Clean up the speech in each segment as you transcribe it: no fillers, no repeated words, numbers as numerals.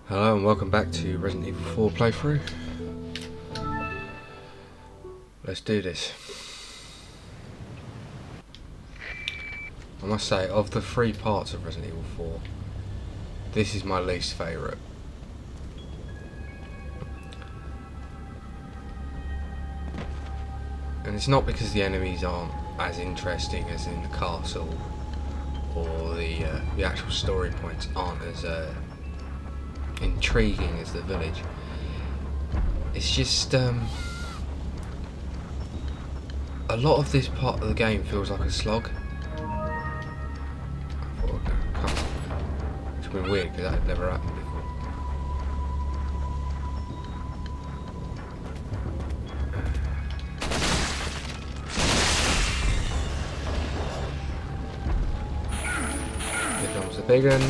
Hello and welcome back to Resident Evil 4 playthrough. Let's do this. I must say, of the three parts of Resident Evil 4, this is my least favourite. And it's not because the enemies aren't as interesting as in the castle, or the actual story points aren't as intriguing as the village. It's just a lot of this part of the game feels like a slog. It's been weird because that had never happened before. Here comes the big one.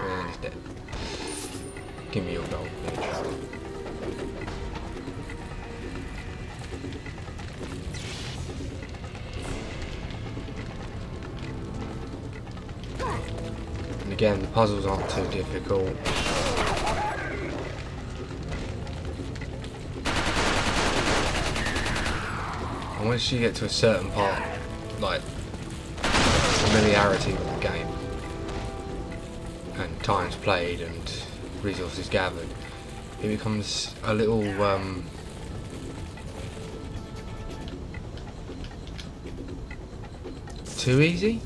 And he's dead. Give me your gold, bitch. And again, the puzzles aren't too difficult. And once you get to a certain part, like familiarity with the game, and times played and resources gathered, it becomes a little too easy.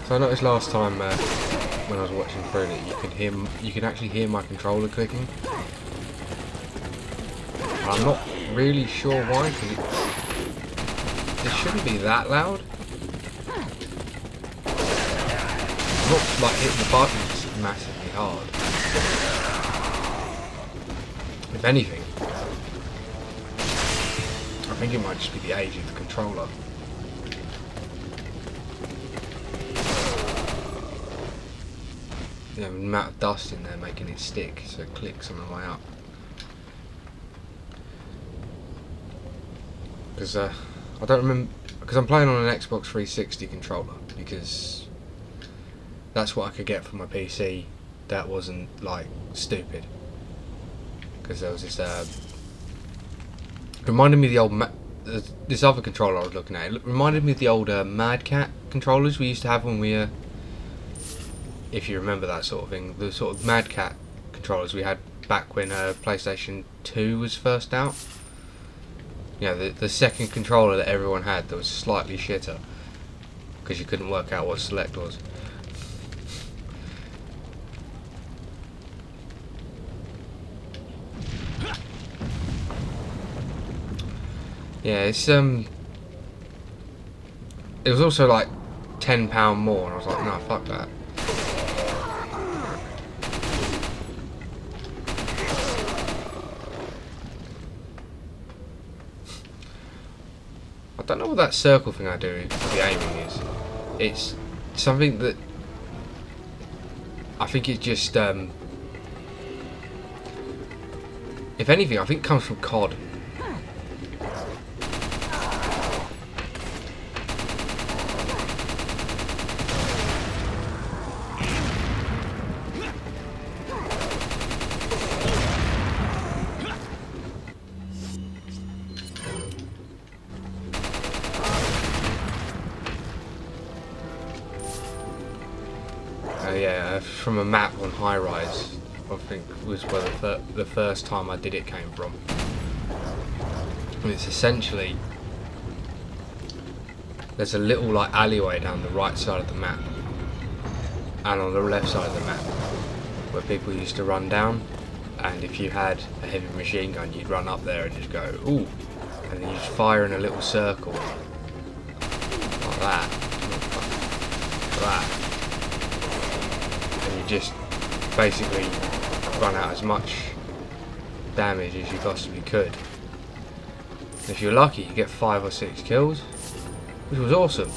So I noticed last time when I was watching through that you can actually hear my controller clicking. And I'm not really sure why, because it shouldn't be that loud. I'm not like hitting the buttons massively hard. If anything, I think it might just be the age of the controller. You know, the amount of dust in there making it stick, so it clicks on the way up. Because I don't remember, because I'm playing on an Xbox 360 controller, because that's what I could get for my PC. That wasn't like stupid, because there was this reminded me of the old this other controller I was looking at. It reminded me of the old Mad Cat controllers we used to have when we if you remember that sort of thing, the sort of Mad Cat controllers we had back when PlayStation 2 was first out. You know, the second controller that everyone had that was slightly shitter, because you couldn't work out what select was. Yeah, it's it was also like £10 more, and I was like, no, fuck that. I don't know what that circle thing I do for the aiming is. It's something that I think it just if anything, I think it comes from COD. Yeah, from a map on High Rise, I think was where the first time I did it came from. And it's essentially, there's a little like alleyway down the right side of the map, and on the left side of the map, where people used to run down, and if you had a heavy machine gun, you'd run up there and just go, ooh, and then you just fire in a little circle, like that, like that. And you just basically run out as much damage as you possibly could. And if you're lucky, you get 5 or 6 kills, which was awesome.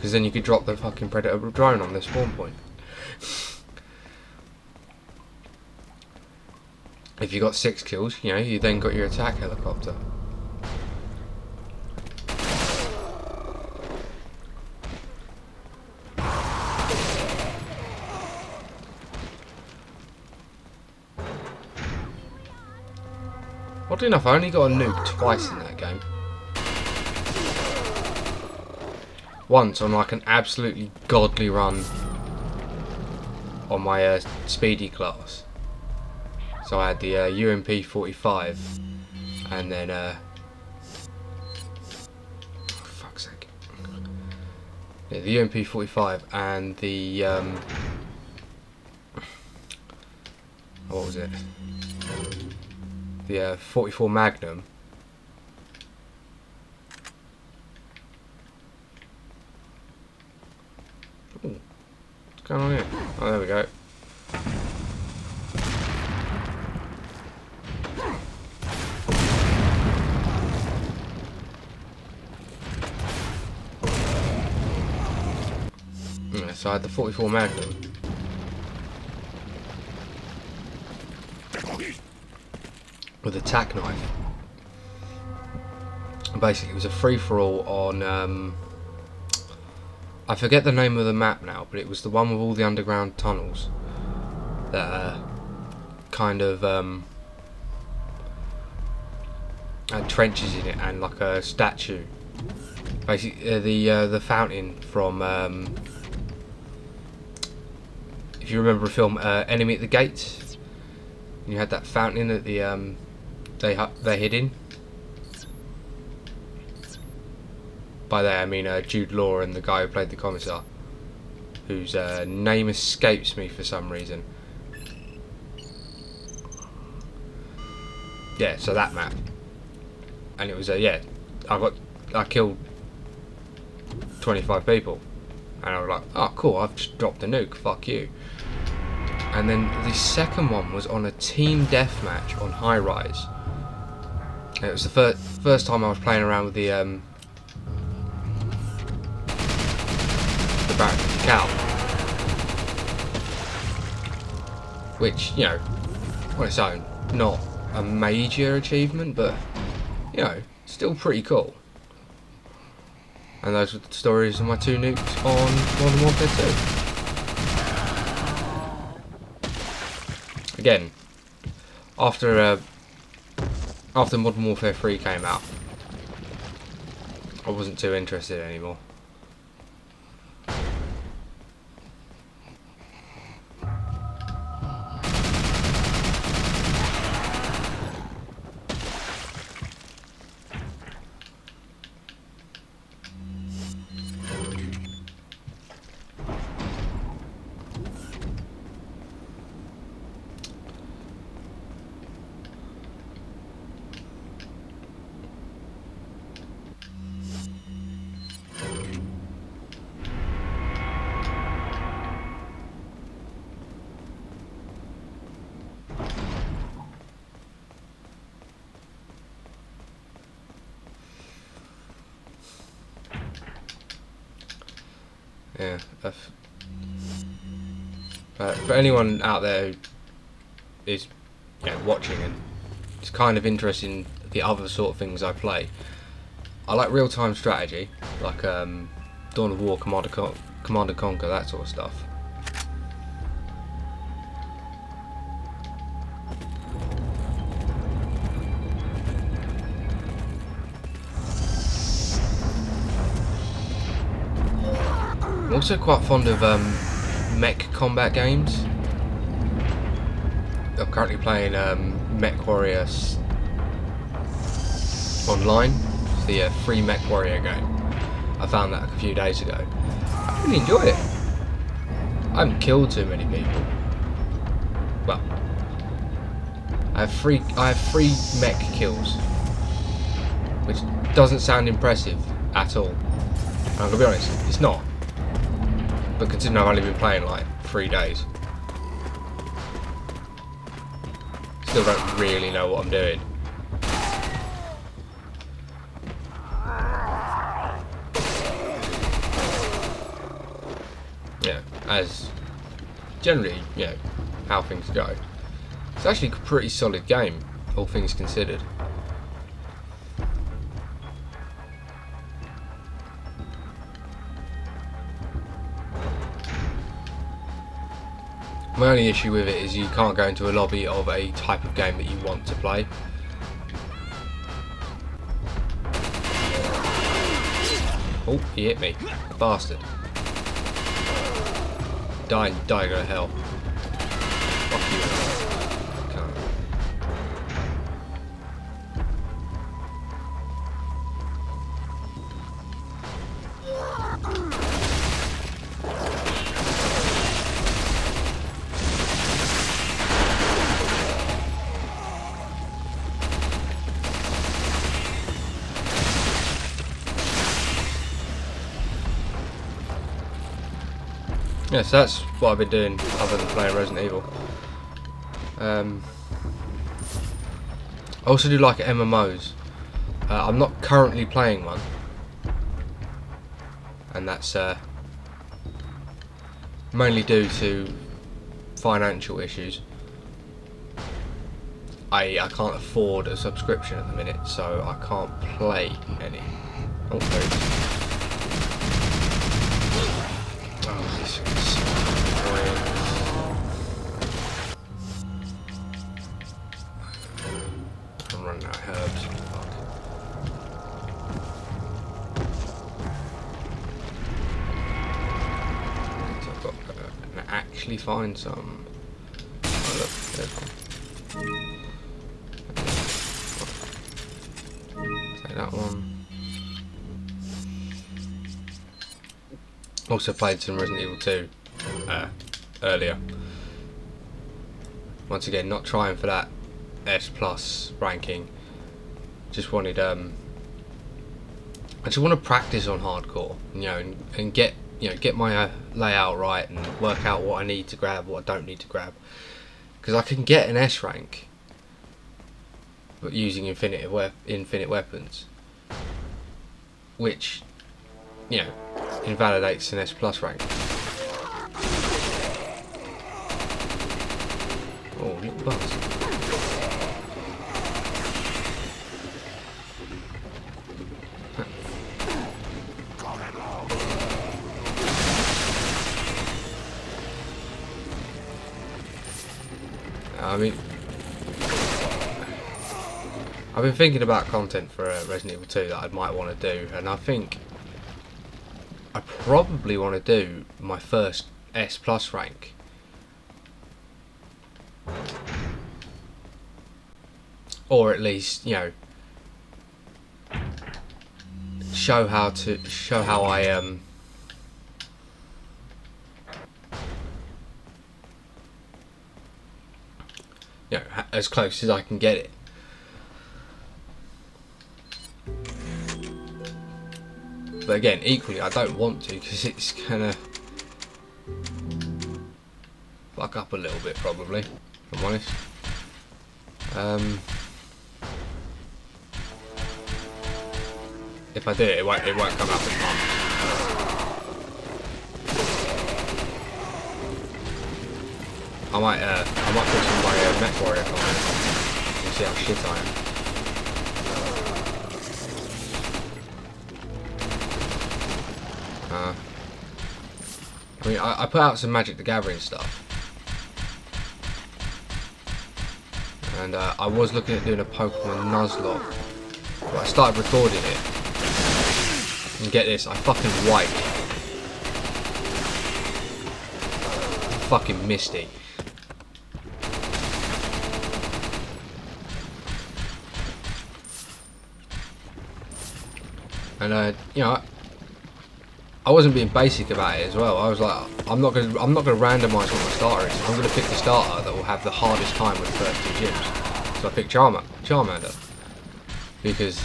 because then you could drop the fucking predator drone on the spawn point. If you got 6 kills, you know, you then got your attack helicopter. Oddly enough, I only got a nuke twice in that game. Once on like an absolutely godly run on my speedy class. So I had the UMP 45 and then oh, fuck's sake. Yeah, the UMP 45 and the what was it? The 44 Magnum. Ooh, what's going on here? Oh, there we go. Yeah, so I had the 44 Magnum. With a tack knife. Basically, it was a free-for-all on I forget the name of the map now, but it was the one with all the underground tunnels that kind of had trenches in it and like a statue. Basically, the fountain from if you remember a film, Enemy at the Gates. You had that fountain at the they hid in. By that I mean Jude Law and the guy who played the commissar, whose name escapes me for some reason. Yeah, so that map, and it was yeah, I killed 25 people, and I was like, oh cool, I've just dropped a nuke, fuck you. And then the second one was on a team deathmatch on High Rise. And it was the first time I was playing around with the Barrack Cow, which, you know, on its own, not a major achievement, but you know, still pretty cool. And those were the stories of my 2 nukes on Modern Warfare 2. Again, after Modern Warfare 3 came out, I wasn't too interested anymore. Yeah, for anyone out there who is, you know, watching and is kind of interested in the other sort of things I play, I like real-time strategy, like Dawn of War, Command and Conquer, that sort of stuff. I'm also quite fond of mech combat games. I'm currently playing Mech Warrior Online. It's the free Mech Warrior game. I found that a few days ago. I really enjoy it. I haven't killed too many people. Well, I have three mech kills, which doesn't sound impressive at all. And I'm gonna be honest, it's not. But considering I've only been playing like 3 days, still don't really know what I'm doing. as generally, you know, how things go. It's actually a pretty solid game, all things considered. My only issue with it is you can't go into a lobby of a type of game that you want to play. Oh, he hit me. Bastard. Die, go to hell. Fuck you. Can't. Yeah, so that's what I've been doing other than playing Resident Evil. I also do like MMOs. I'm not currently playing one, and that's mainly due to financial issues. I can't afford a subscription at the minute, so I can't play any. Oh, there it is. Oh, this is so annoying. I'm running out of herbs. Fuck. So I've got to actually find some. Oh look, there's one. Take that one. Also played some Resident Evil 2 earlier. Once again, not trying for that S+ ranking. Just wanted I just want to practice on hardcore, you know, and get my layout right and work out what I need to grab, what I don't need to grab. Because I can get an S rank, but using infinite weapons, which, you know, invalidates an S+ rank. Oh, little bastard. I mean, I've been thinking about content for Resident Evil 2 that I might want to do, and I think I probably want to do my first S+ rank. Or at least, you know, show how I you know, as close as I can get it. But again, equally, I don't want to, because it's gonna fuck up a little bit, probably, if I'm honest. If I do it, it won't come up as much. I might put some of my Mech Warrior on it and see how shit I am. I mean, I put out some Magic the Gathering stuff, and I was looking at doing a Pokemon Nuzlocke, but I started recording it, and get this, I fucking wiped. Fucking Misty. And you know, I wasn't being basic about it as well. I was like, I'm not gonna randomise what my starter is. I'm gonna pick the starter that will have the hardest time with the first 2 gyms. So I picked Charmander, because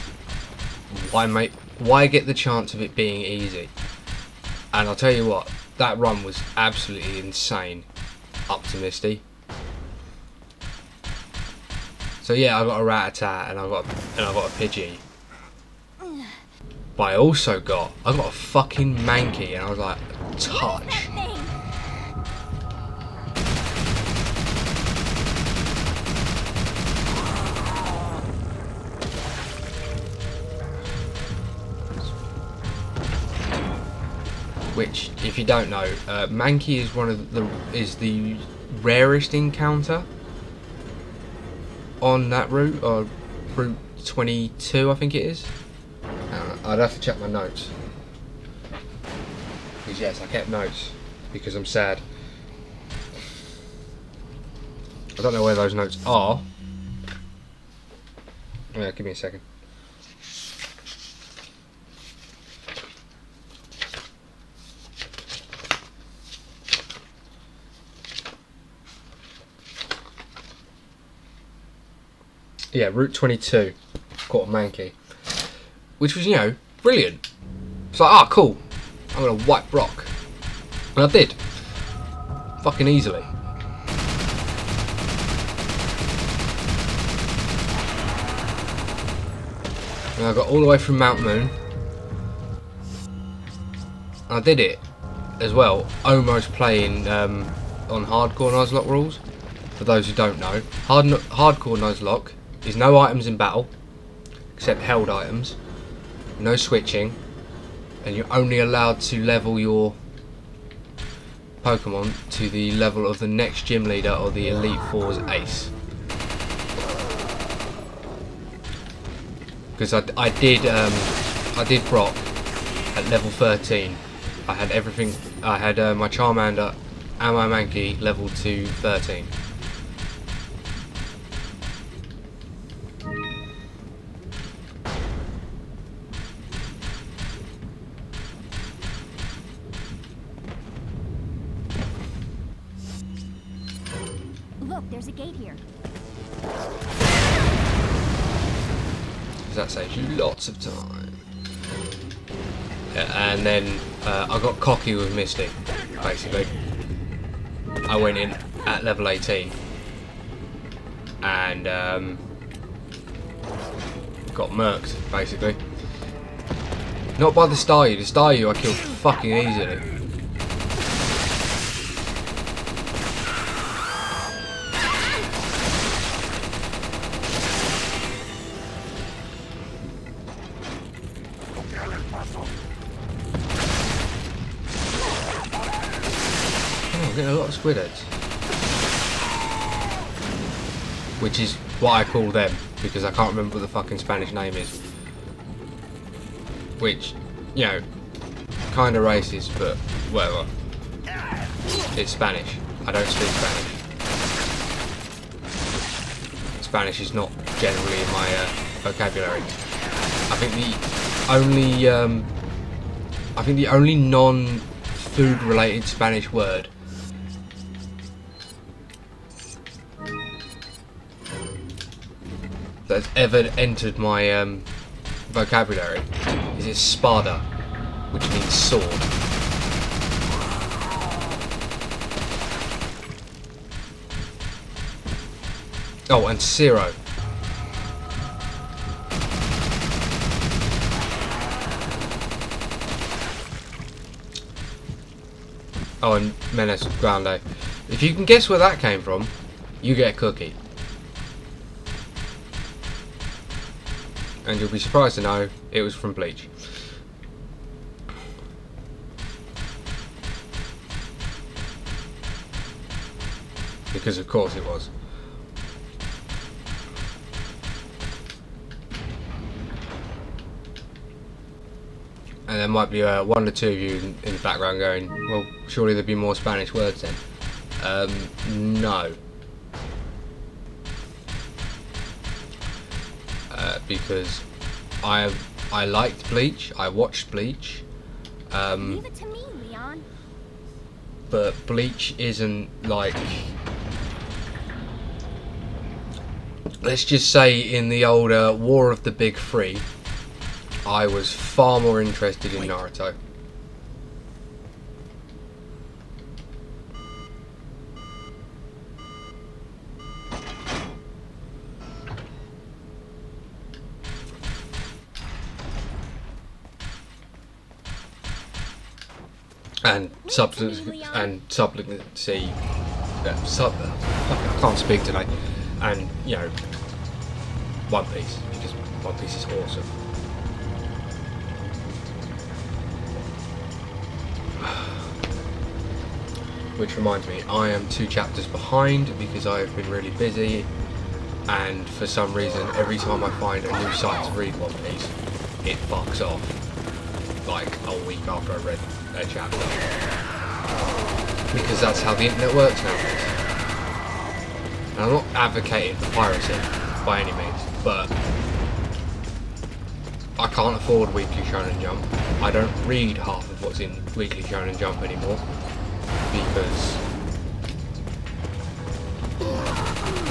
why get the chance of it being easy? And I'll tell you what, that run was absolutely insane up to Misty. So yeah, I got a Rattata and I got a Pidgey. But I got a fucking Mankey, and I was like, touch. which, if you don't know, Mankey is the rarest encounter on that route, or Route 22, I think it is. I'd have to check my notes. Because yes, I kept notes because I'm sad. I don't know where those notes are. Yeah, give me a second. Yeah, Route 22, caught a Mankey, which was, you know, brilliant. It's like, ah, cool, I'm gonna wipe rock, and I did, fucking easily. And I got all the way from Mount Moon. I did it as well, almost playing on hardcore Nuzlocke rules. For those who don't know, hardcore Nuzlocke is no items in battle, except held items, no switching, and you're only allowed to level your Pokemon to the level of the next gym leader or the Elite Four's ace. Because I did Brock at level 13. I had everything. I had my Charmander and my Mankey leveled to 13. Look, there's a gate here. That saves you lots of time. And then I got cocky with Misty, basically. I went in at level 18 and got murked, basically. Not by the Staryu. The Staryu I killed fucking easily. Getting a lot of squid heads, which is what I call them because I can't remember what the fucking Spanish name is, which, you know, kind of racist, but whatever. It's Spanish. I don't speak Spanish. Spanish is not generally in my vocabulary. I think the only non-food related Spanish word that's ever entered my vocabulary is espada, which means sword. Oh, and Ciro. Oh, and Menace Grande. If you can guess where that came from, you get a cookie. And you'll be surprised to know it was from Bleach. Because of course it was. And there might be one or two of you in the background going, well, surely there'd be more Spanish words then. No. Because I liked Bleach, I watched Bleach, Leave it to me, Leon. but Bleach isn't like, let's just say in the older War of the Big Three, I was far more interested in Naruto. And subsequency, I can't speak today. And, you know, One Piece, because One Piece is awesome. which reminds me, I am 2 chapters behind because I've been really busy, and for some reason, every time I find a new site to read One Piece, it fucks off. Like a week after I read a chapter. Because that's how the internet works nowadays. And I'm not advocating for piracy by any means, but I can't afford Weekly Shonen Jump. I don't read half of what's in Weekly Shonen Jump anymore because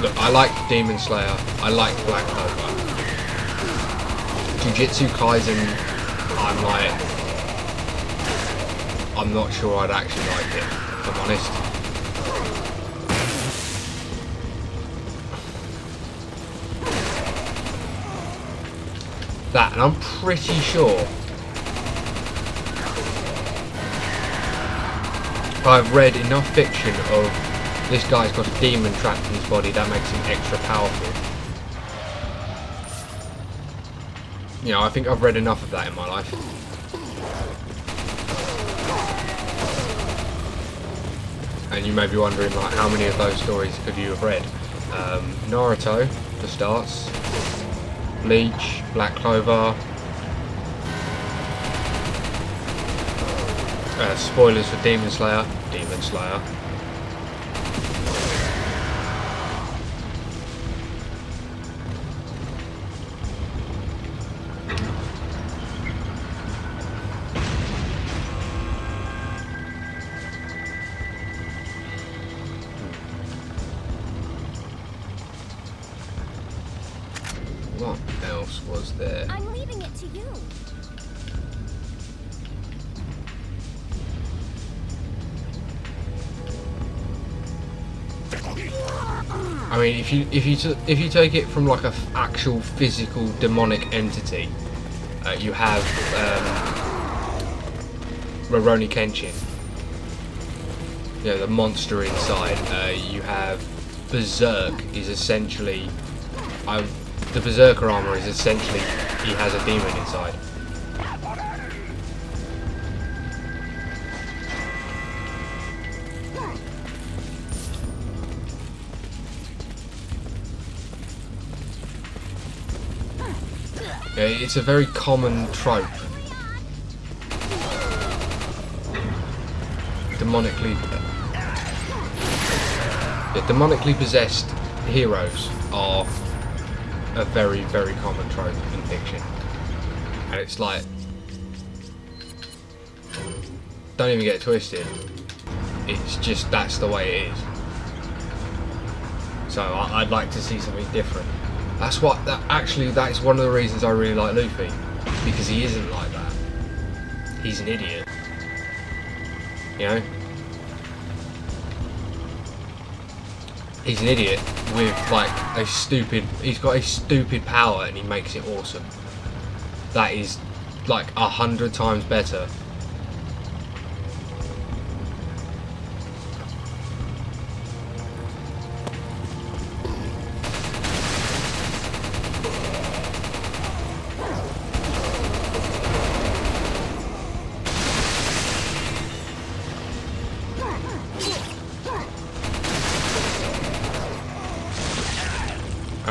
look, I like Demon Slayer, I like Black Clover. Jujutsu Kaisen, I'm not sure I'd actually like it, if I'm honest. That, and I'm pretty sure I've read enough fiction of this guy's got a demon trapped in his body that makes him extra powerful. You know, I think I've read enough of that in my life. And you may be wondering, like, how many of those stories could you have read? Naruto, for starts. Bleach, Black Clover. Spoilers for Demon Slayer. Demon Slayer. What else was there? I'm leaving it to you. I mean, if you take it from like a actual physical demonic entity, you have Rurouni Kenshin. You know, the monster inside. You have Berserk is essentially the Berserker armor is essentially he has a demon inside. Yeah, it's a very common trope. Demonically possessed heroes are a very, very common trope in fiction. And it's like, don't even get it twisted. It's just, that's the way it is. So I'd like to see something different. That's what, that is one of the reasons I really like Luffy. Because he isn't like that. He's an idiot. You know? He's an idiot with like he's got a stupid power and he makes it awesome. That is like 100 times better.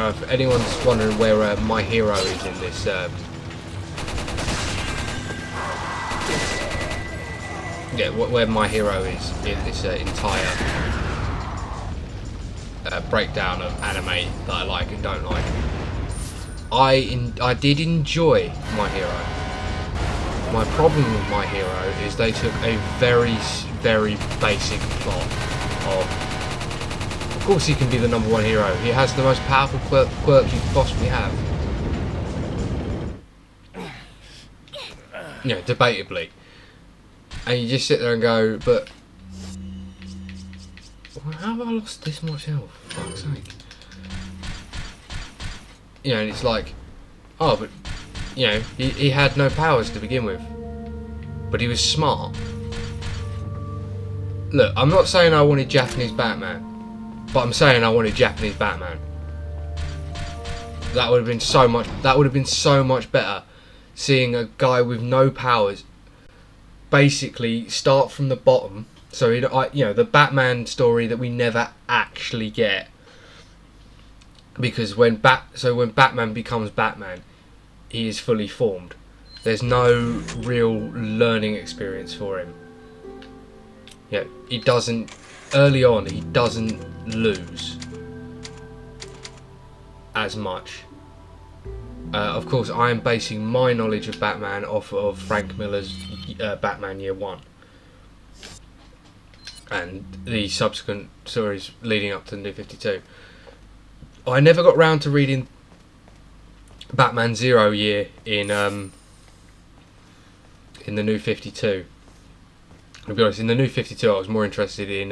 If anyone's wondering where my hero is in this, where my hero is in this entire breakdown of anime that I like and don't like, I did enjoy My Hero. My problem with My Hero is they took a very, very basic plot of course he can be the #1 hero. He has the most powerful quirk you could possibly have. You know, debatably. And you just sit there and go, but how have I lost this much health? For fuck's sake. You know, and it's like, oh, but, you know, he had no powers to begin with. But he was smart. Look, I'm not saying I wanted Japanese Batman. But I'm saying I wanted Japanese Batman. That would have been so much. That would have been so much better. Seeing a guy with no powers, basically start from the bottom, So the Batman story that we never actually get, because when Batman becomes Batman, he is fully formed. There's no real learning experience for him. Yeah, he doesn't. Early on, he doesn't lose as much. Of course, I am basing my knowledge of Batman off of Frank Miller's Batman Year One, and the subsequent stories leading up to the New 52. I never got round to reading Batman Zero Year in the New 52. To be honest, in the New 52, I was more interested in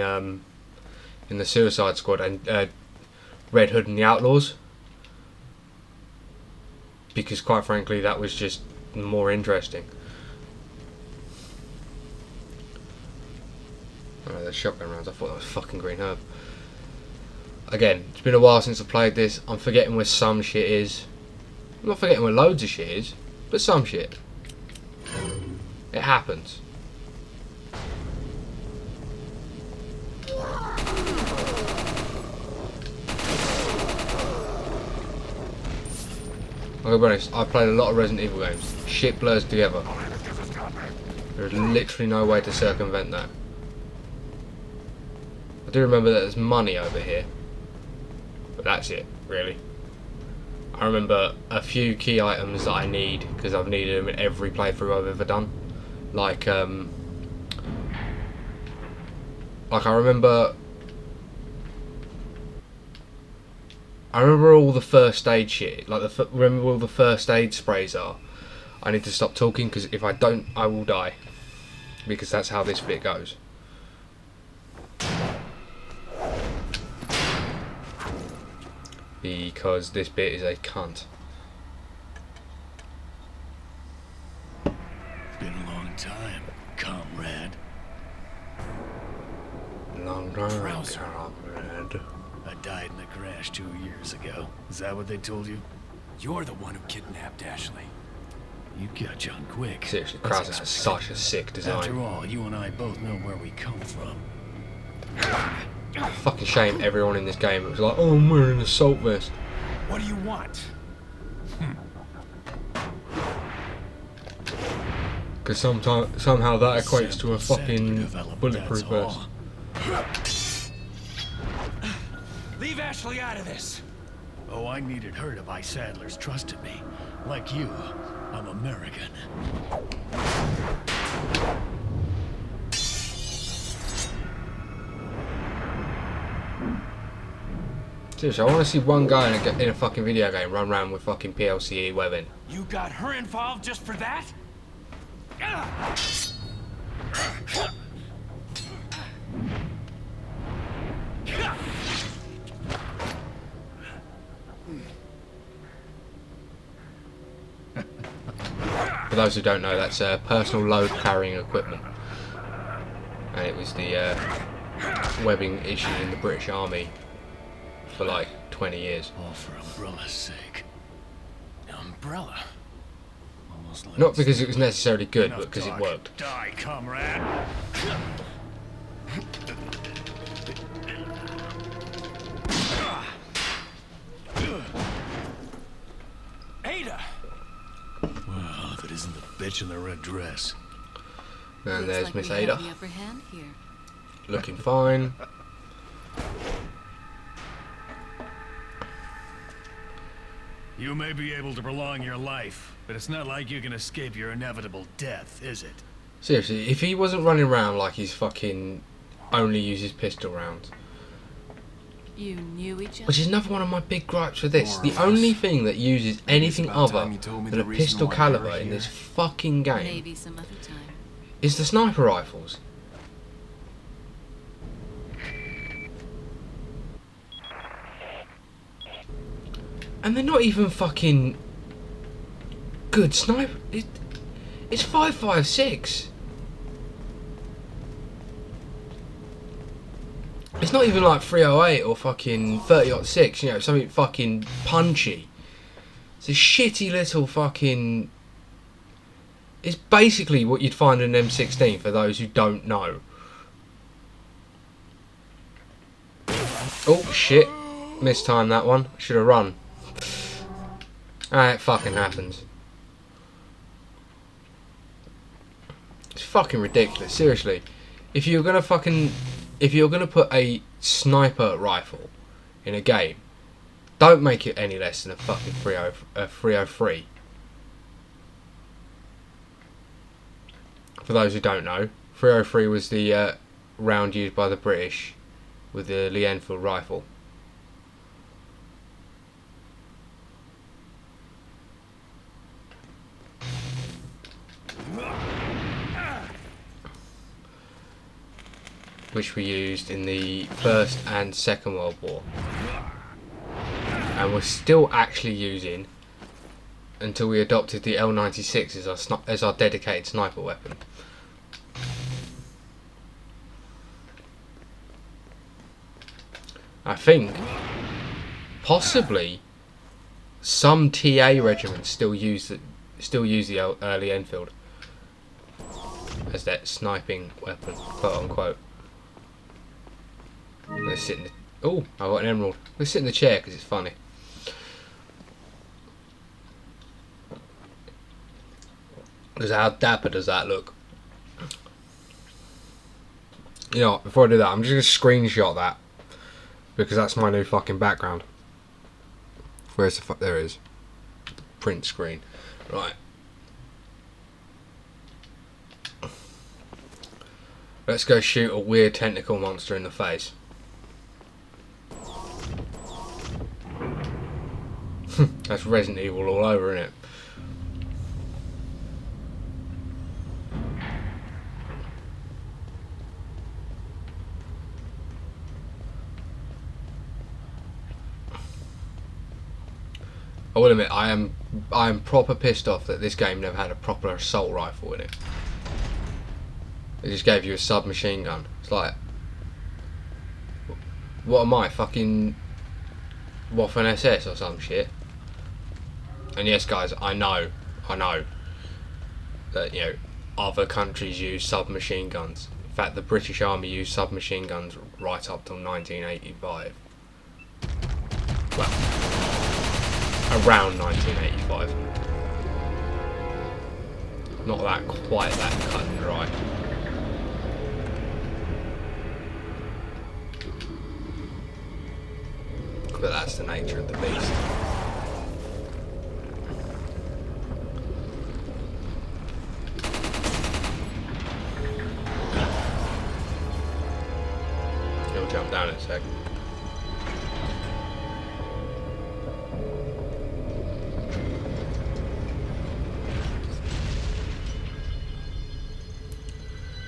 the Suicide Squad and Red Hood and the Outlaws, because quite frankly, that was just more interesting. Oh, there's shotgun rounds. I thought that was fucking Green Herb. Again, it's been a while since I played this. I'm forgetting where some shit is. I'm not forgetting where loads of shit is, but some shit. It happens. I'll be honest, I've played a lot of Resident Evil games. Shit blurs together. There's literally no way to circumvent that. I do remember that there's money over here, but that's it, really. I remember a few key items that I need, because I've needed them in every playthrough I've ever done. Like I remember all the first aid shit. Like remember all the first aid sprays are. I need to stop talking, because if I don't, I will die. Because that's how this bit goes. Because this bit is a cunt. Been a long time, comrade. Long time, Trouser. comrade. I died in a crash 2 years ago. Is that what they told you? You're the one who kidnapped Ashley. You catch on quick. Seriously, That's Krauser has such a sick design. After all, you and I both know where we come from. Fucking shame everyone in this game. It was like, oh, I'm wearing an assault vest. What do you want? Because somehow that equates to a fucking bulletproof vest. Leave Ashley out of this. Oh, I needed her to buy Sadler's trust in me. Like you, I'm American. Seriously, I want to see one guy in a fucking video game run around with fucking PLCE webbing. You got her involved just for that? For those who don't know, that's personal load carrying equipment. And it was the webbing issued in the British Army for like 20 years. All for Umbrella's sake. Umbrella. Almost like Not because it was necessarily good, enough but because it talk. worked. Die, comrade. Ada! Well, if it isn't the bitch in the red dress. And there's Looks Miss like we have Ada, the upper hand here. looking fine. You may be able to prolong your life, but it's not like you can escape your inevitable death, is it? Seriously, if he wasn't running around like he's fucking only uses pistol rounds. You knew each other? Which is another one of my big gripes with this. More The or only less. thing that uses anything about other time you told me than a the reason pistol why caliber you're in this here. fucking game Maybe some other time. is the sniper rifles. And they're not even fucking good sniper. It's 5.56. It's not even like 308 or fucking 30.6, you know, something fucking punchy. It's a shitty little fucking... It's basically what you'd find in an M16 for those who don't know. Oh shit, mistimed that one. Should have run. It fucking happens. It's fucking ridiculous. Seriously, if you're gonna put a sniper rifle in a game, don't make it any less than a fucking 303. For those who don't know, 303 was the round used by the British with the Lee Enfield rifle. Which we used in the First and Second World War. And we're still actually using until we adopted the L96 as our dedicated sniper weapon. I think possibly some TA regiments still use the Lee Enfield as their sniping weapon, quote unquote. Let's sit in the... Oh, I got an emerald. Let's sit in the chair because it's funny. Because how dapper does that look? You know what, before I do that, I'm just going to screenshot that. Because that's my new fucking background. Where's the fuck? There it is. Print screen. Right. Let's go shoot a weird tentacle monster in the face. That's Resident Evil all over, innit? I will admit, I am proper pissed off that this game never had a proper assault rifle in it. It just gave you a submachine gun. It's like, what am I, fucking Waffen SS or some shit? And yes, guys, I know that, you know, other countries use submachine guns. In fact, the British Army used submachine guns right up till 1985. Well, around 1985. Not that quite that cut and dry. But that's the nature of the beast. He'll jump down in a sec.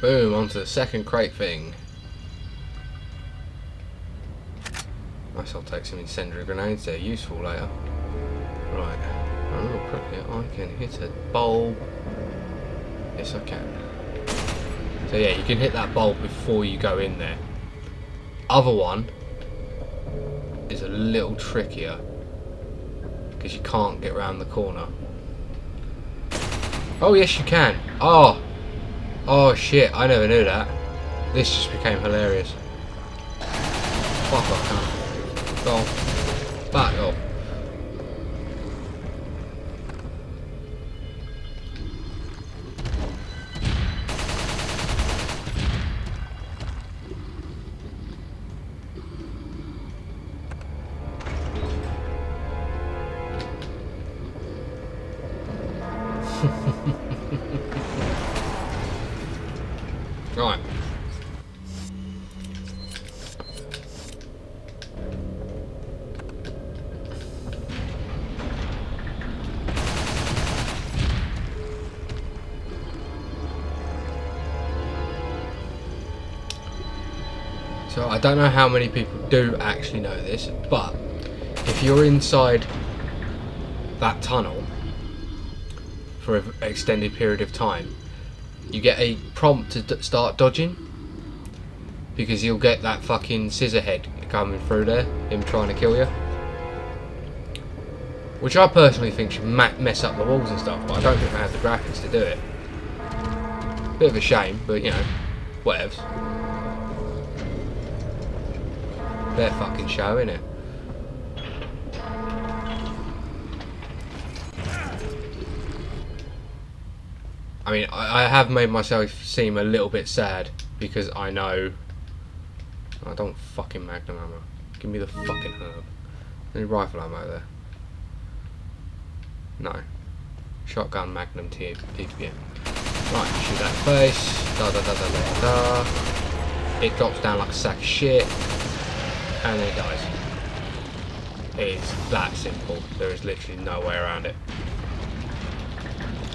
Boom, onto the second crate thing. Nice, I'll take some incendiary grenades, they're useful later. Right, a little quickly, I can hit a bulb. Yes, I can. So yeah, you can hit that bulb before you go in there. Other one is a little trickier because you can't get around the corner. Oh yes, you can. Oh shit, I never knew that. This just became hilarious. Fuck off, cunt. Go on. Back off. Right. So I don't know how many people do actually know this, but if you're inside that tunnel for an extended period of time, you get a prompt to start dodging, because you'll get that fucking scissor head coming through there, him trying to kill you. Which I personally think should mess up the walls and stuff, but I don't think they have the graphics to do it. Bit of a shame, but you know, whatevs. Their fucking show, innit? I mean, I have made myself seem a little bit sad because I know I don't fucking magnum ammo. Give me the fucking herb. Any rifle ammo there? No. Shotgun, magnum, TPM. Right, shoot that face. Da da da da da da. It drops down like a sack of shit, and then it dies. It's that simple. There is literally no way around it.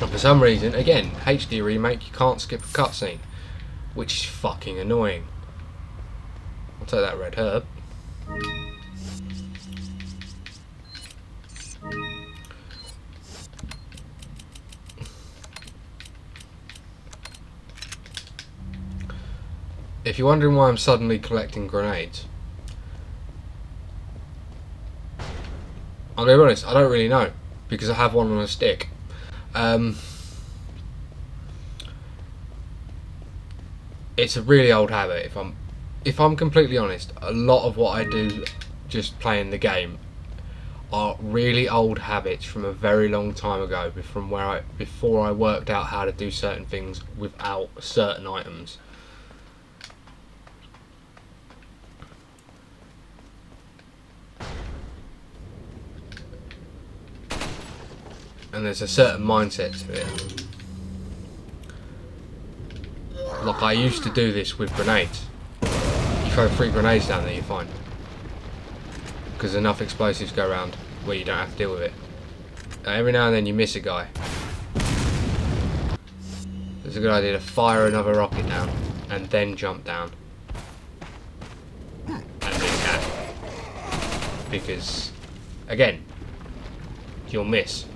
And for some reason, again, HD remake, you can't skip a cutscene, which is fucking annoying. I'll take that red herb. If you're wondering why I'm suddenly collecting grenades, I'm gonna be honest, I don't really know, because I have one on a stick. It's a really old habit. If I'm completely honest, a lot of what I do just playing the game are really old habits from a very long time ago, before I worked out how to do certain things without certain items. And there's a certain mindset to it. Like, I used to do this with grenades. You throw 3 grenades down there, you're fine. Because enough explosives go around where you don't have to deal with it. Every now and then you miss a guy. It's a good idea to fire another rocket down and then jump down. And then cap. Because, again, you'll miss.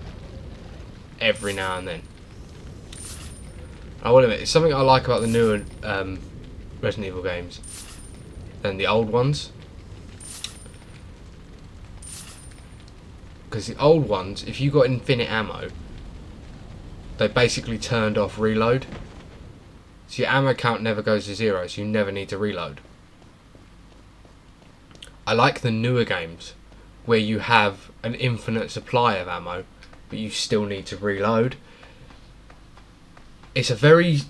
Every now and then. I will admit, it's something I like about the newer Resident Evil games than the old ones. Because the old ones, if you got infinite ammo, they basically turned off reload. So your ammo count never goes to 0, so you never need to reload. I like the newer games where you have an infinite supply of ammo, but you still need to reload. It's a very,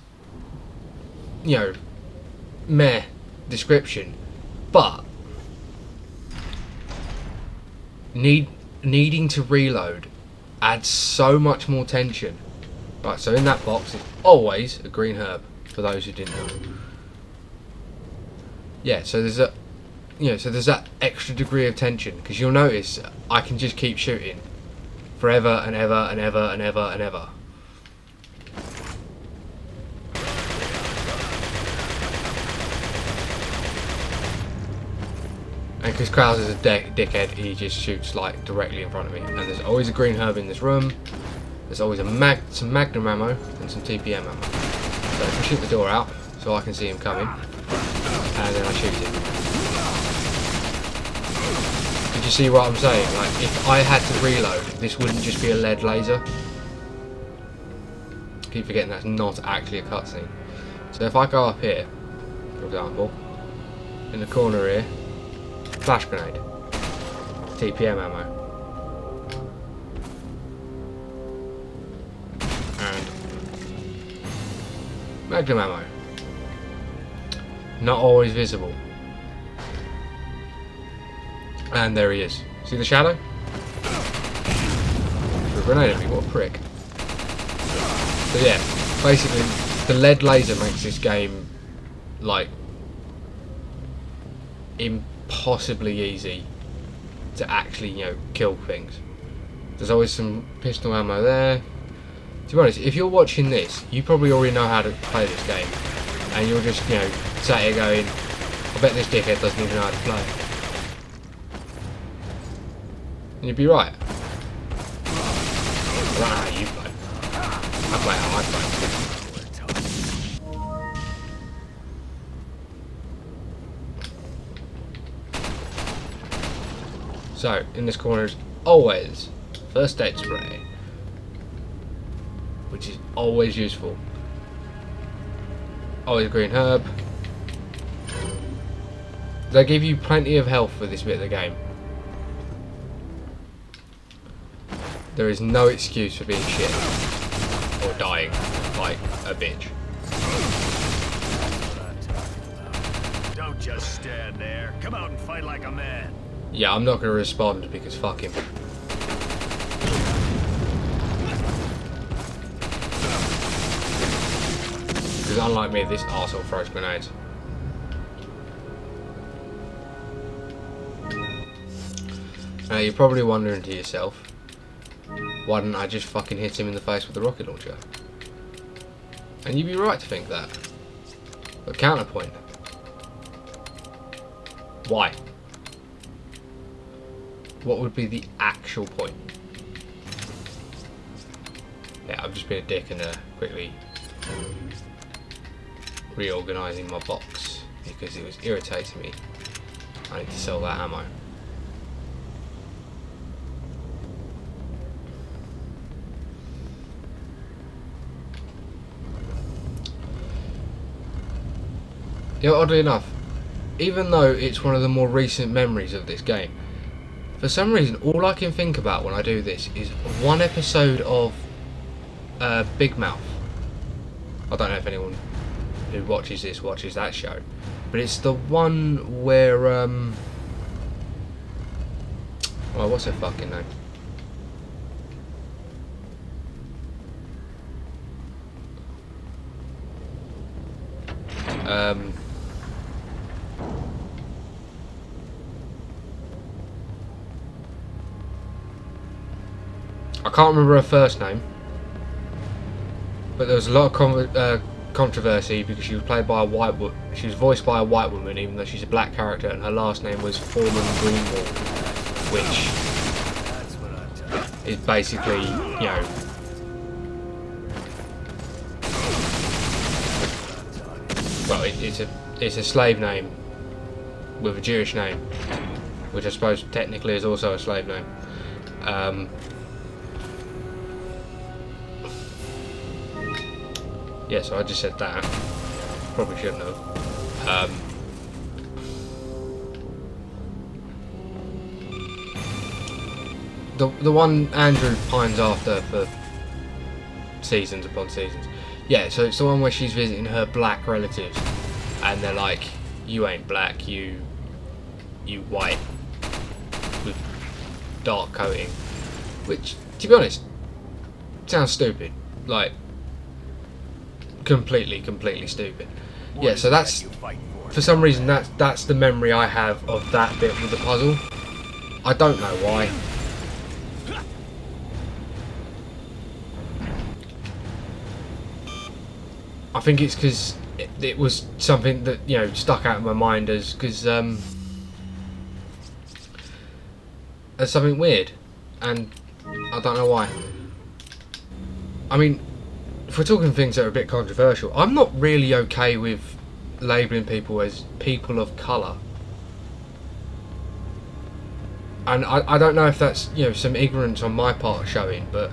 meh description, but needing to reload adds so much more tension. Right, so in that box is always a green herb, for those who didn't know. Yeah, so there's there's that extra degree of tension, because you'll notice I can just keep shooting forever and ever and ever and ever and ever. And because Krause is a dickhead, he just shoots like directly in front of me. And there's always a green herb in this room. There's always some magnum ammo and some TPM ammo. So I shoot the door out so I can see him coming, and then I shoot him. Did you see what I'm saying? Like, if I had to reload, this wouldn't just be a lead laser. I keep forgetting that's not actually a cutscene. So if I go up here, for example, in the corner here, flash grenade, TPM ammo, and magnum ammo. Not always visible. And there he is. See the shadow? Threw a grenade at me, what a prick. So yeah, basically the lead laser makes this game like impossibly easy to actually, kill things. There's always some pistol ammo there. To be honest, if you're watching this, you probably already know how to play this game, and you're just, sat here going, I bet this dickhead doesn't even know how to play. And you'd be right. I don't know how you play. I play how I play. So, in this corner is always first aid spray, which is always useful. Always green herb. They give you plenty of health for this bit of the game. There is no excuse for being shit or dying like a bitch. Don't just stand there. Come out and fight like a man. Yeah, I'm not going to respond because fuck him. Because unlike me, this arsehole throws grenades. Now you're probably wondering to yourself, why didn't I just fucking hit him in the face with a rocket launcher? And you'd be right to think that. But counterpoint. Why? What would be the actual point? Yeah, I've just been a dick and quickly reorganising my box because it was irritating me. I need to sell that ammo. You know, oddly enough, even though it's one of the more recent memories of this game, for some reason all I can think about when I do this is one episode of Big Mouth. I don't know if anyone who watches this watches that show, but it's the one where well, what's her fucking name? I can't remember her first name, but there was a lot of controversy because she was played by a she was voiced by a white woman, even though she's a black character, and her last name was Foreman Greenwald, which is basically, you know, well, it's a slave name with a Jewish name, which I suppose technically is also a slave name. Yeah, so I just said that. Probably shouldn't have. The one Andrew pines after for seasons upon seasons. Yeah, so it's the one where she's visiting her black relatives, and they're like, "You ain't black, you white with dark coating," which, to be honest, sounds stupid. Like, completely stupid. Yeah, so that's, for some reason, that's the memory I have of that bit with the puzzle. I don't know why. I think it's because it was something that, you know, stuck out in my mind as something weird, and I don't know why. I mean, if we're talking things that are a bit controversial, I'm not really okay with labelling people as people of colour. And I don't know if that's, you know, some ignorance on my part showing, but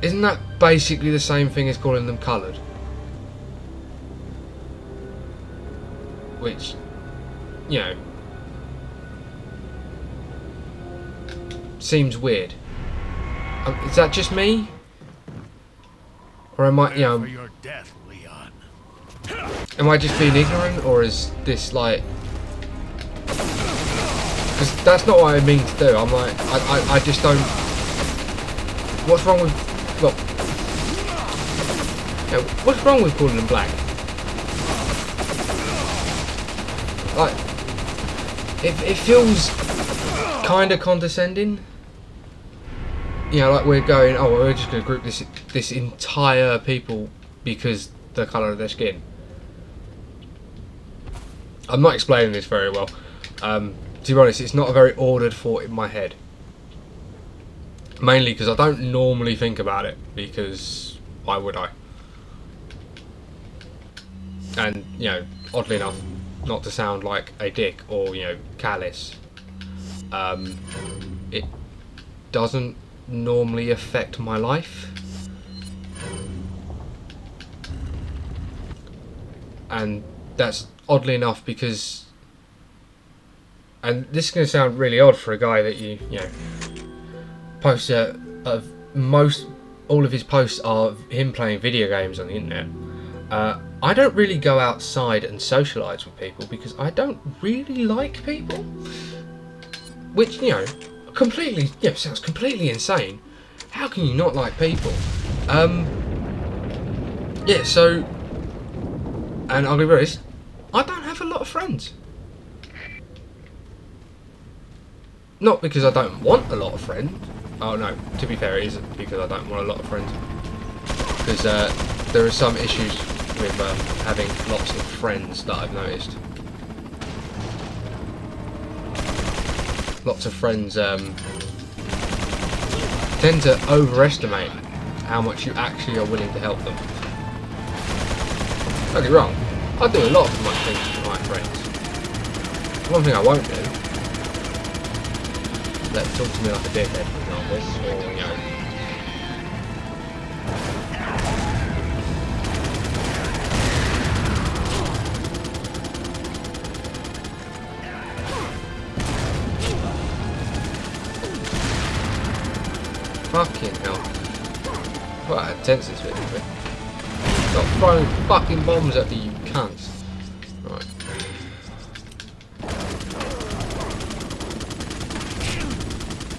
isn't that basically the same thing as calling them coloured? Which, you know, seems weird. Is that just me? Or am I, you know, For your death, Leon. am I just being ignorant, or is this like... Because that's not what I mean to do. I'm like, I just don't... What's wrong with... Well... You know, what's wrong with calling them black? Like... It feels kind of condescending. You know, like we're going, oh, we're just going to group this entire people because the colour of their skin. I'm not explaining this very well. To be honest, it's not a very ordered thought in my head. Mainly because I don't normally think about it, because why would I? And, you know, oddly enough, not to sound like a dick or, you know, callous, it doesn't normally affect my life, and that's oddly enough, because, and this is going to sound really odd for a guy that you know posts most all of his posts are him playing video games on the internet. I don't really go outside and socialise with people because I don't really like people, which, you know, completely, yeah, sounds completely insane. How can you not like people? Yeah, so, and I'll be honest, I don't have a lot of friends. Not because I don't want a lot of friends. Oh no, to be fair, it isn't because I don't want a lot of friends. Because there are some issues with having lots of friends that I've noticed. Lots of friends tend to overestimate how much you actually are willing to help them. Don't get me wrong, I do a lot of my things for my friends. One thing I won't do, let them talk to me like a dickhead, for example, or, you know, fucking hell. What a tense this bit. Stop throwing fucking bombs at me, you cunts. Right.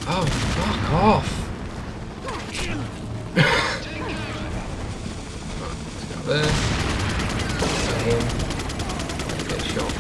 Oh, fuck off. Right, let's go there. Go him. Get shot.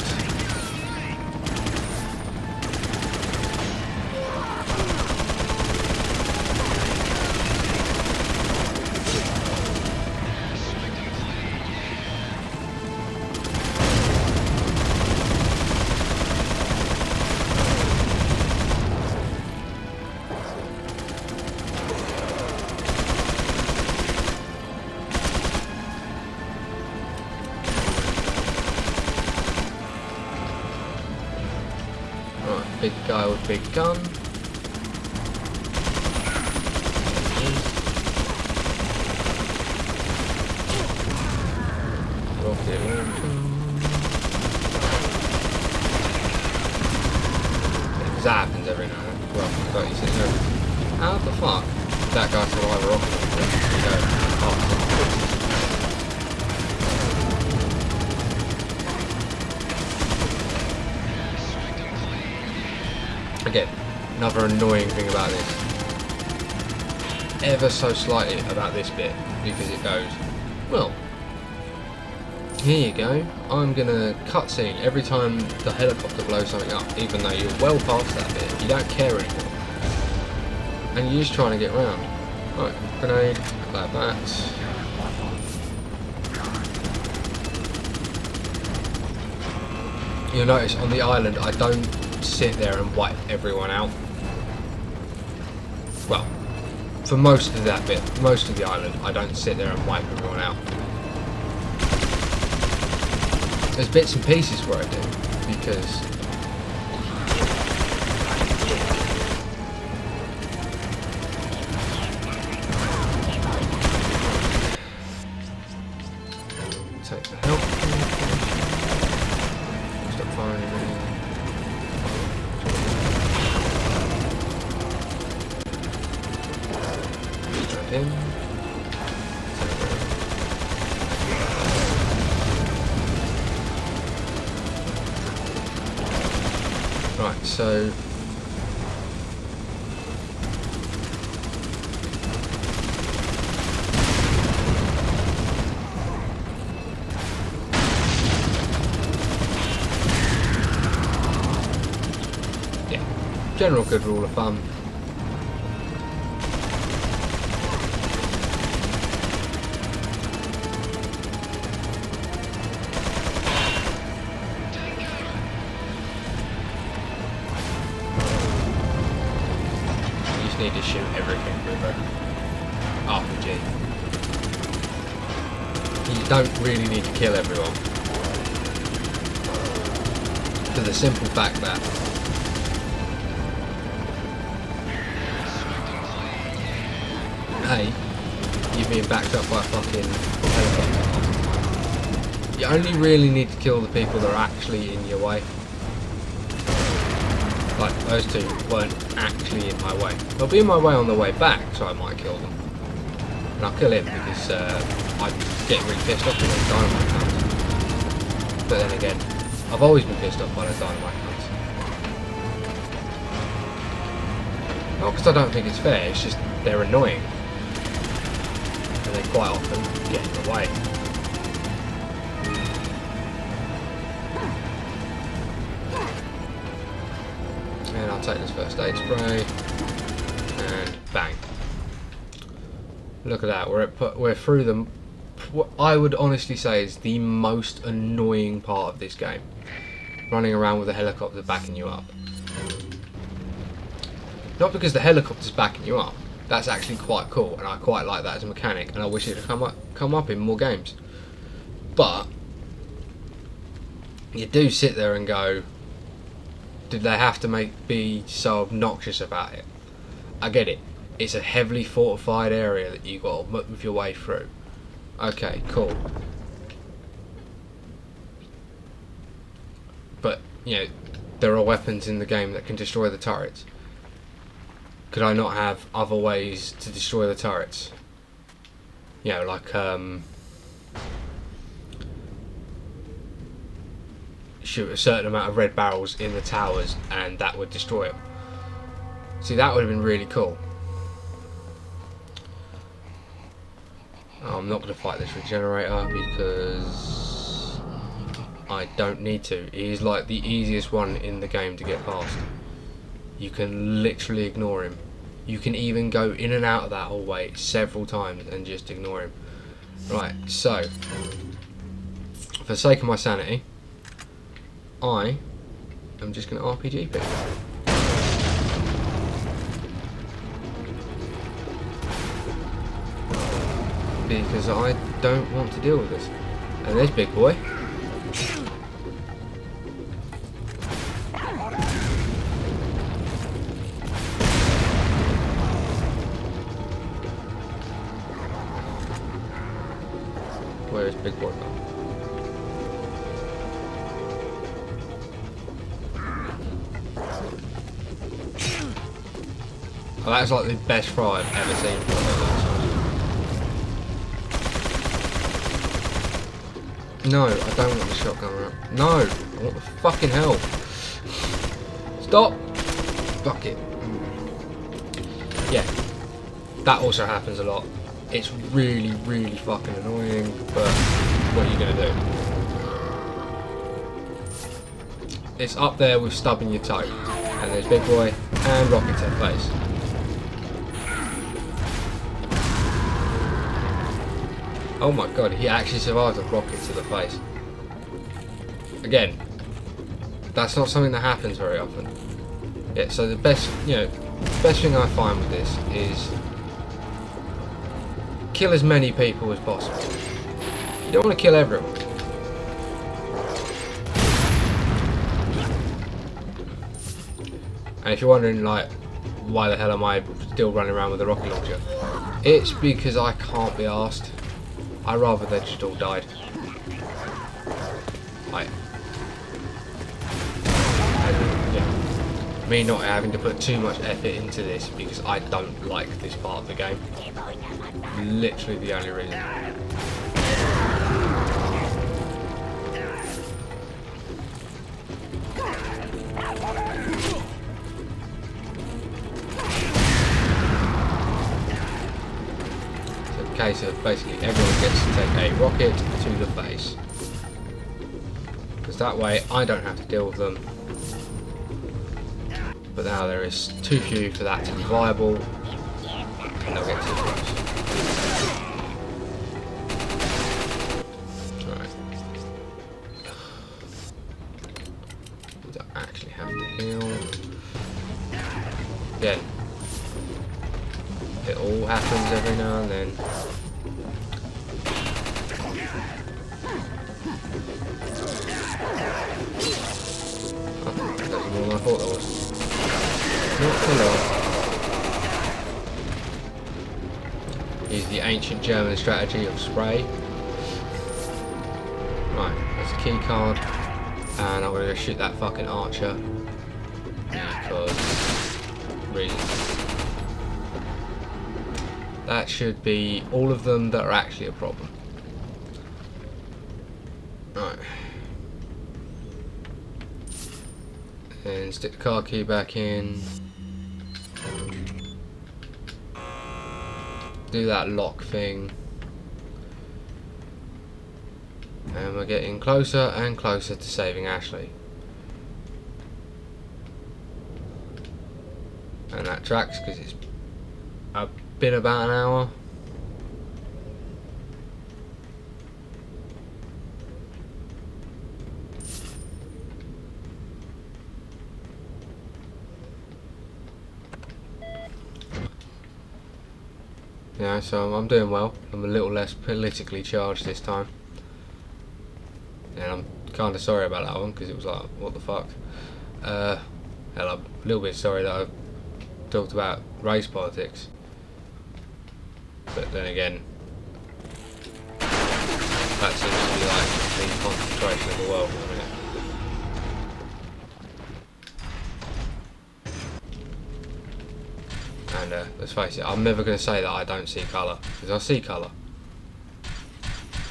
Big guy with big gun. Rocket launcher. That happens every now and then. Well, but you sitting there. How the fuck did that guy survive a rocket launcher? Again, another annoying thing about this, ever so slightly about this bit, because it goes, well, here you go, I'm gonna cutscene every time the helicopter blows something up, even though you're well past that bit, you don't care anymore, and you're just trying to get round. Right, grenade, like that. You'll notice on the island I don't sit there and wipe everyone out. Well, for most of that bit, most of the island, I don't sit there and wipe everyone out. There's bits and pieces where I do, because take the help. Stop firing anything. Him. Right, so yeah, general good rule of thumb. Need to shoot everything with a RPG. You don't really need to kill everyone, for the simple fact that A, you're being backed up by a fucking helicopter, You only really need to kill the people that are actually in your way. Like, those two weren't actually in my way. They'll be in my way on the way back, so I might kill them. And I'll kill him because I get really pissed off when the dynamite comes. But then again, I've always been pissed off by the dynamite comes. Not because I don't think it's fair, it's just they're annoying. And they quite often get in the way. And I'll take this first aid spray, and bang. Look at that, we're through them. What I would honestly say is the most annoying part of this game. Running around with a helicopter backing you up. Not because the helicopter's backing you up, that's actually quite cool, and I quite like that as a mechanic, and I wish it had come up in more games. But, you do sit there and go, did they have to be so obnoxious about it? I get it. It's a heavily fortified area that you got to move your way through. Okay, cool. But, you know, there are weapons in the game that can destroy the turrets. Could I not have other ways to destroy the turrets? You know, like, shoot a certain amount of red barrels in the towers and that would destroy it. See, that would have been really cool. I'm not going to fight this regenerator because I don't need to. He is like the easiest one in the game to get past. You can literally ignore him. You can even go in and out of that hallway several times and just ignore him. Right, so for the sake of my sanity, I am just going to RPG people. Because I don't want to deal with this. And there's big boy. Where is big boy gone? Oh, that's like the best fry I've ever seen. No, I don't want the shotgun round. No, I want the fucking hell. Stop! Fuck it. Yeah, that also happens a lot. It's really, really fucking annoying, but what are you gonna do? It's up there with stubbing your toe. And there's Big Boy and rocket to the face. Oh my god, he actually survived a rocket to the face. Again, that's not something that happens very often. Yeah, so the best, best thing I find with this is kill as many people as possible. You don't want to kill everyone. And if you're wondering, like, why the hell am I still running around with a rocket launcher? It's because I can't be asked. I'd rather they just all died. Like, me not having to put too much effort into this because I don't like this part of the game. Literally the only reason. Okay, so basically everyone gets to take a rocket to the face. Because that way I don't have to deal with them. But now there is too few for that to be viable. And they'll get too close. Alright. We don't actually have to heal. Again. It all happens every now and then. Oh, that's more than I thought that was. Not too long. Use the ancient German strategy of spray. Right, there's a key card. And I'm gonna go shoot that fucking archer. Because reasons. That should be all of them that are actually a problem. Right. And stick the car key back in. Do that lock thing. And we're getting closer and closer to saving Ashley. And that tracks because it's been about an hour. Yeah, so I'm doing well. I'm a little less politically charged this time. And I'm kind of sorry about that one because it was like, what the fuck? Hell, I'm a little bit sorry that I talked about race politics. But then again, that seems to be like the concentration of the world at the minute. And let's face it, I'm never going to say that I don't see colour, because I see colour.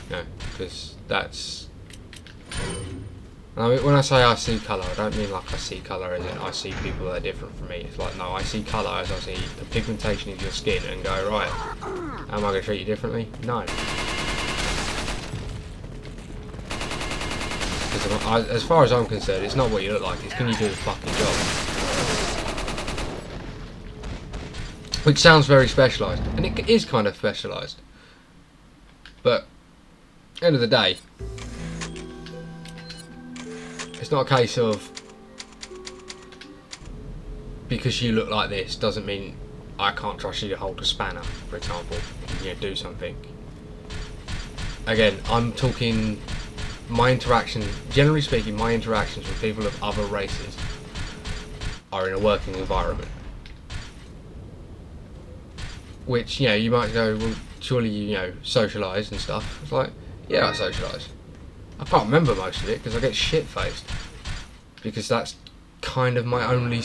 You know, because that's... I mean, when I say I see colour, I don't mean like I see colour as in I see people that are different from me. It's like, no, I see colour as I see the pigmentation of your skin and go, right, am I going to treat you differently? No. Because as far as I'm concerned, it's not what you look like, it's can you do the fucking job. Which sounds very specialised, and it is kind of specialised. But, end of the day, it's not a case of because you look like this doesn't mean I can't trust you to hold a spanner, for example, and do something. Again, I'm talking my interaction, generally speaking, my interactions with people of other races are in a working environment. Which, you know, you might go, well, surely you know, socialise and stuff. It's like, yeah, I socialise. I can't remember most of it because I get shit-faced. Because that's kind of my only...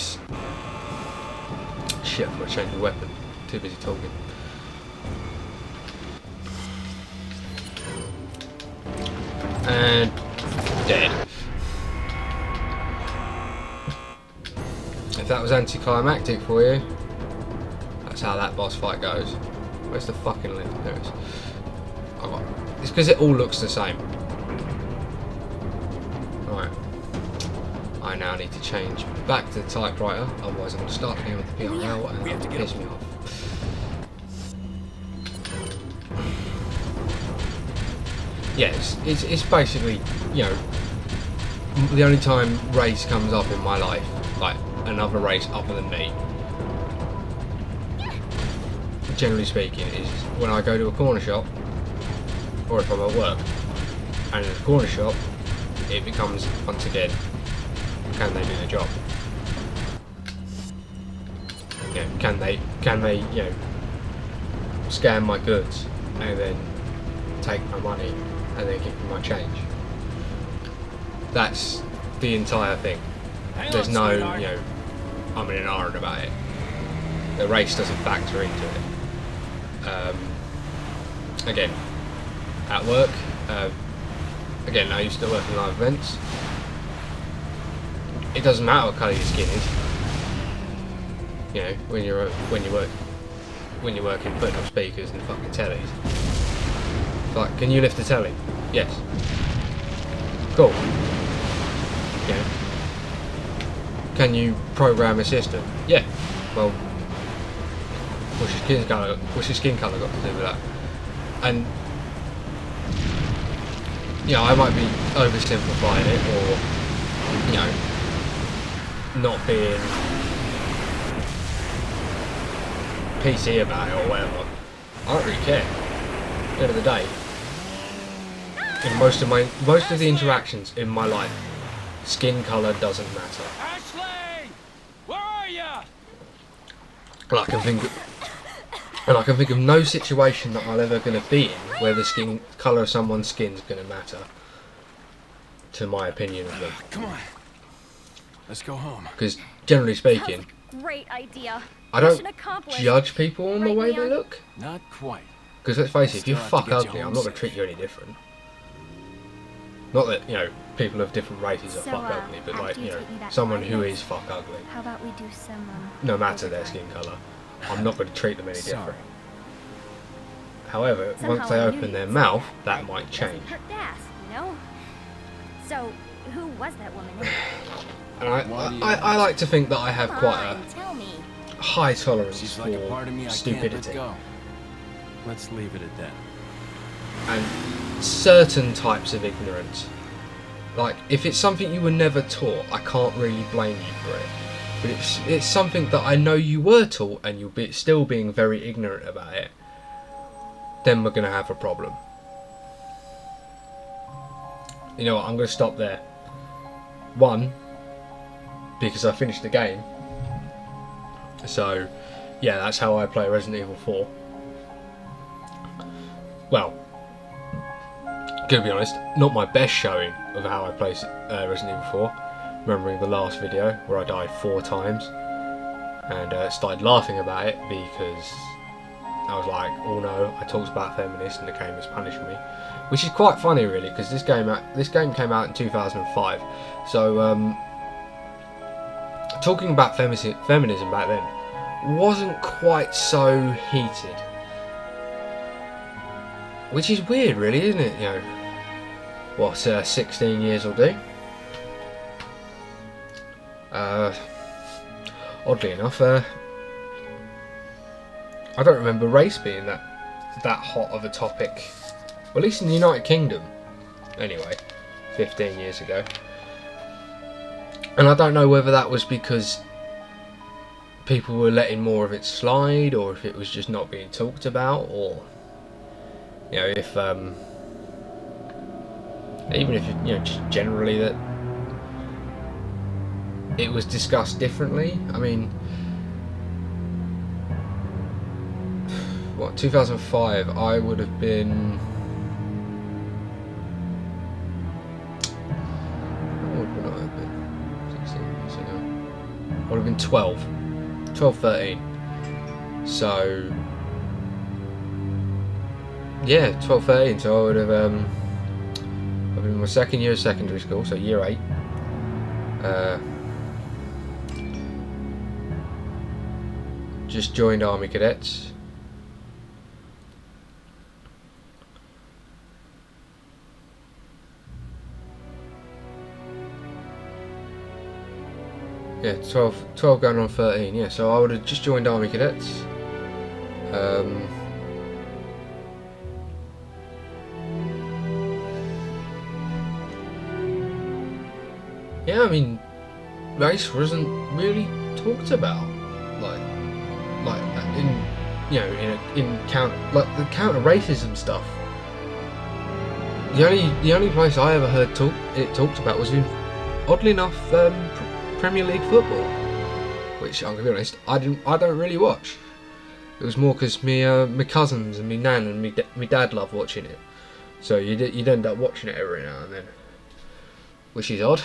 Shit, I'm going to change the weapon. Too busy talking. And... dead. If that was anticlimactic for you, that's how that boss fight goes. Where's the fucking lift? There it is. Oh, it's because it all looks the same. Right. I now need to change back to the typewriter, otherwise I'm going to start again with the PRL and it'll piss me off. Yes, it's basically, you know, the only time race comes up in my life, like another race other than me, generally speaking, is when I go to a corner shop or if I'm at work. And in the corner shop, it becomes, once again, can they do the job? You know, can they, you know, scan my goods and then take my money and then give me my change? That's the entire thing. There's no, you know, I'm in an iron about it. The race doesn't factor into it. Again, at work, again, I used to work in live events. It doesn't matter what colour your skin is. You know, when you're working putting up speakers and fucking tellies. It's like, can you lift the telly? Yes. Cool. You know, can you program a system? Yeah. Well, what's your skin colour got to do with that? And you know, I might be oversimplifying it, or you know, not being PC about it or whatever. I don't really care. At the end of the day, in most of the interactions in my life, skin colour doesn't matter. Ashley! Where are ya? And I can think of no situation that I'm ever going to be in where the skin colour of someone's skin is going to matter. to my opinion of them. Come on. Let's go home. Because generally speaking, Great idea. I don't Mission accomplished. judge people on the Right, way they Leon? look. Not quite. Because let's face it, if you're Still have to fuck get you ugly, I'm home not going to safe. treat you any different. Not that, you know, people of different races are So, fuck ugly, but after like, you you know, take me back to someone my who place, is fuck ugly, How about we do some, no matter their skin colour, I'm not going to treat them any Sorry. different. However, Somehow once they I knew open you'd their say mouth, that but might it doesn't change. hurt to ask, you know? So, who was that woman? And Why do you I like to think that I have Come quite on, tell me. a high tolerance She's for like a part of me I can't let stupidity. go. Let's leave it at that. And certain types of ignorance. Like, if it's something you were never taught, I can't really blame you for it. But it's something that I know you were taught and you'll be still being very ignorant about it, then we're going to have a problem. You know what, I'm going to stop there. One, because I finished the game. So, yeah, that's how I play Resident Evil 4. Well, to be honest, not my best showing of how I play Resident Evil 4. Remembering the last video where I died 4 times and started laughing about it because I was like, oh no, I talked about feminists and the game is punishing me, which is quite funny really, because this game came out in 2005. So talking about feminism back then wasn't quite so heated, which is weird really, isn't it? You know, what 16 years will do. Oddly enough, I don't remember race being that hot of a topic, well, at least in the United Kingdom anyway, 15 years ago. And I don't know whether that was because people were letting more of it slide, or if it was just not being talked about, or you know, if even if you know, just generally that it was discussed differently. I mean, what, 2005, I would have been, how old would I have been? 16 years ago. I would have been 12, 13. So, yeah, 12, 13. So I would have, I've been in my second year of secondary school, so year 8. Just joined Army Cadets. Yeah, 12 going on 13, yeah, so I would have just joined Army Cadets. Yeah, I mean, race wasn't really talked about, like in, you know, in the counter racism stuff. The only place I ever heard it talked about was in, oddly enough, Premier League football, which I'm gonna be honest, I don't really watch. It was more because my cousins and my nan and my dad love watching it, so you'd end up watching it every now and then, which is odd.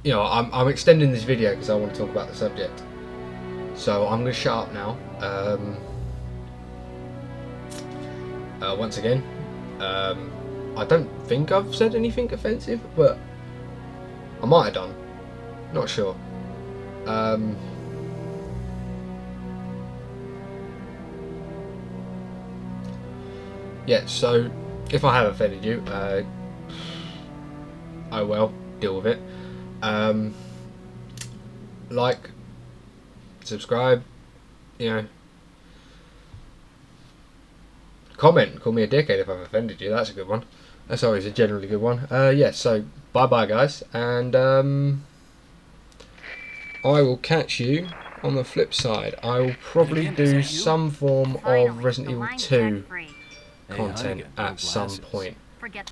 You know, I'm extending this video because I want to talk about the subject, so I'm going to shut up now. Once again, I don't think I've said anything offensive, but I might have done, not sure. Yeah, so if I have offended you, oh well, deal with it. Like, subscribe, you know, comment, call me a dickhead if I've offended you, that's a good one. That's always a generally good one. Yeah, so bye bye guys, and I will catch you on the flip side. I will probably do some form of Resident Evil 2 content at some point. Forget